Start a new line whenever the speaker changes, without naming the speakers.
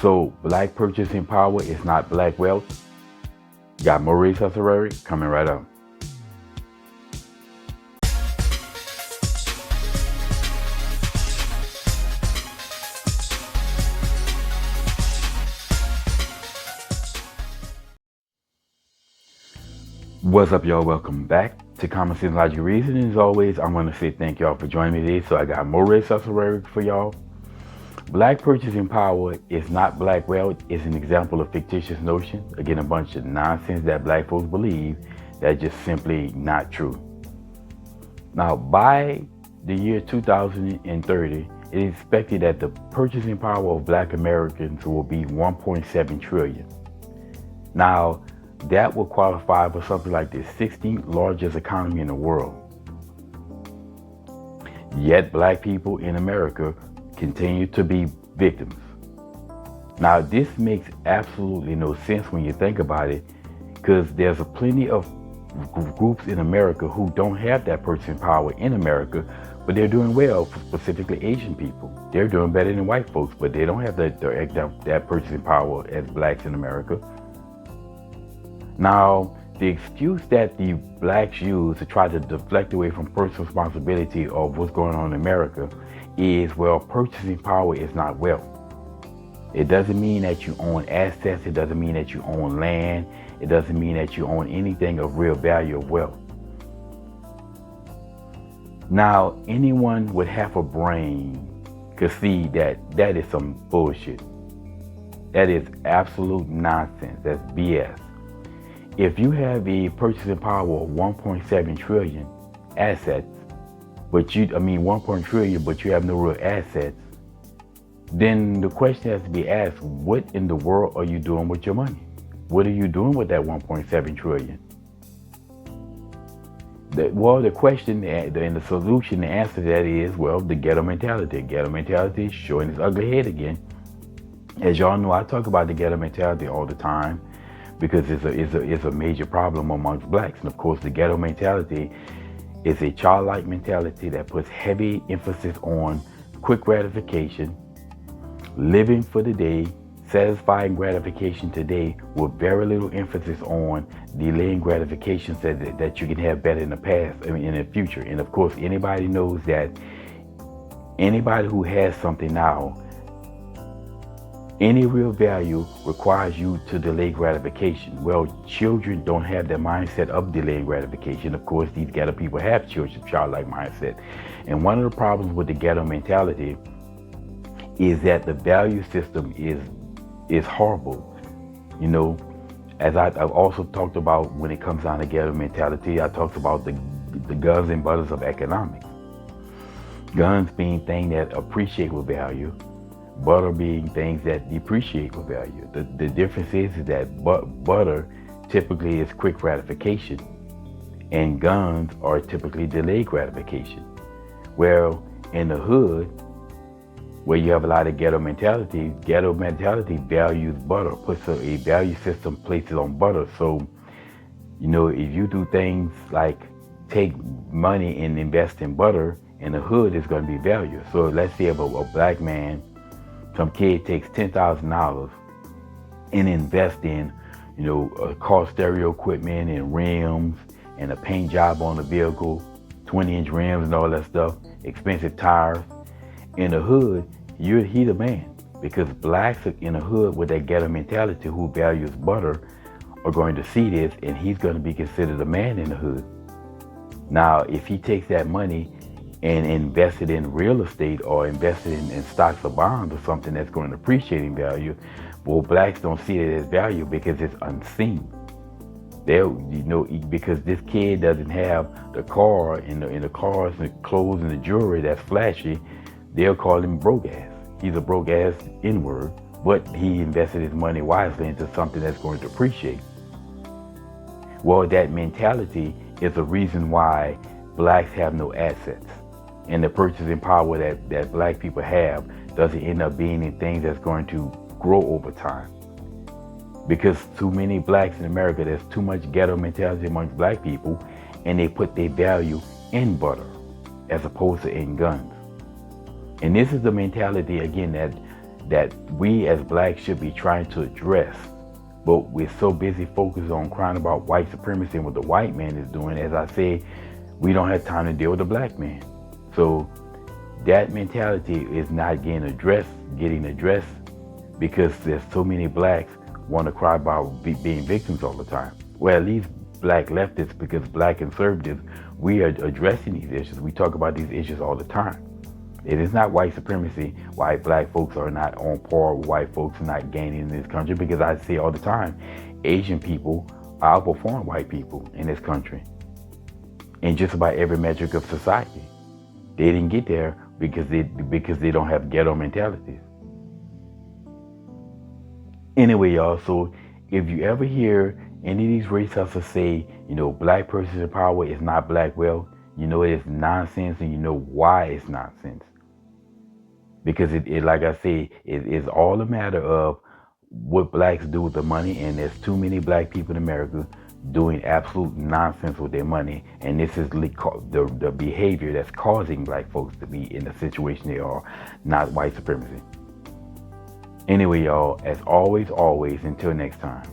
So black purchasing power is not black wealth. Got more Rhetoric coming right up. What's up, y'all? Welcome back to Common Sense Logic Reason. As always, I want to say thank y'all for joining me today. So I got more Rhetoric for y'all. Black purchasing power is not black wealth. It's an example of fictitious notions. Again, a bunch of nonsense that black folks believe that's just simply not true. Now, by the year 2030, it is expected that the purchasing power of black Americans will be 1.7 trillion. Now, that will qualify for something like the 16th largest economy in the world. Yet black people in America continue to be victims. Now, this makes absolutely no sense when you think about it, because there's plenty of groups in America who don't have that purchasing power in America, but they're doing well, specifically Asian people. They're doing better than white folks, but they don't have that purchasing power as blacks in America. Now, the excuse that the blacks use to try to deflect away from personal responsibility of what's going on in America is, well, purchasing power is not wealth. It doesn't mean that you own assets. It doesn't mean that you own land. It doesn't mean that you own anything of real value of wealth. Now, anyone with half a brain could see that that is some bullshit. That is absolute nonsense. That's BS. If you have a purchasing power of 1.7 trillion assets, but 1 trillion, but you have no real assets, then the question has to be asked, what in the world are you doing with your money? What are you doing with that 1.7 trillion? The question and the solution, the answer to that is, well, the ghetto mentality. Ghetto mentality is showing its ugly head again. As y'all know, I talk about the ghetto mentality all the time because it's a major problem amongst blacks. And of course, the ghetto mentality is a childlike mentality that puts heavy emphasis on quick gratification, living for the day, satisfying gratification today with very little emphasis on delaying gratifications that you can have better in the past, in the future. And of course, anybody knows that anybody who has something now, any real value requires you to delay gratification. Well, children don't have that mindset of delaying gratification. Of course, these ghetto people have childlike mindset. And one of the problems with the ghetto mentality is that the value system is horrible. You know, as I've also talked about when it comes down to ghetto mentality, I talked about the guns and butters of economics. Guns being things that appreciate with value, butter being things that depreciate with value. The difference is that butter typically is quick gratification and guns are typically delayed gratification. Well, in the hood, where you have a lot of ghetto mentality values butter, puts a value system, places on butter. So, you know, if you do things like take money and invest in butter, in the hood, it's going to be value. So let's say if a black man, some kid takes $10,000 and invest in, you know, car stereo equipment and rims and a paint job on the vehicle, 20-inch rims and all that stuff, expensive tires. In the hood, he the man, because blacks in the hood with that ghetto mentality who values butter are going to see this, and he's going to be considered a man in the hood. Now, if he takes that money and invested in real estate or invested in stocks or bonds or something that's going to appreciate in value, well, blacks don't see it as value because it's unseen. Because this kid doesn't have the car and the cars and the clothes and the jewelry that's flashy, they'll call him broke ass. He's a broke ass N-word, but he invested his money wisely into something that's going to appreciate. Well, that mentality is the reason why blacks have no assets. And the purchasing power that black people have doesn't end up being in things that's going to grow over time. Because too many blacks in America, there's too much ghetto mentality amongst black people, and they put their value in butter as opposed to in guns. And this is the mentality, again, that that we as blacks should be trying to address. But we're so busy focused on crying about white supremacy and what the white man is doing. As I say, we don't have time to deal with the black man. So that mentality is not getting addressed because there's so many blacks want to cry about being victims all the time. Well, at least black leftists, because black conservatives, we are addressing these issues. We talk about these issues all the time. It is not white supremacy why black folks are not on par with white folks not gaining in this country, because I say all the time, Asian people outperform white people in this country in just about every metric of society. They didn't get there because they don't have ghetto mentalities. Anyway, y'all, so if you ever hear any of these race hustlers say, black person in power is not black wealth, you know it is nonsense, and you know why it's nonsense. Because it like I say, it is all a matter of what blacks do with the money, and there's too many black people in America doing absolute nonsense with their money, and this is the behavior that's causing black folks to be in the situation they are, not white supremacy. Anyway, y'all, as always, until next time.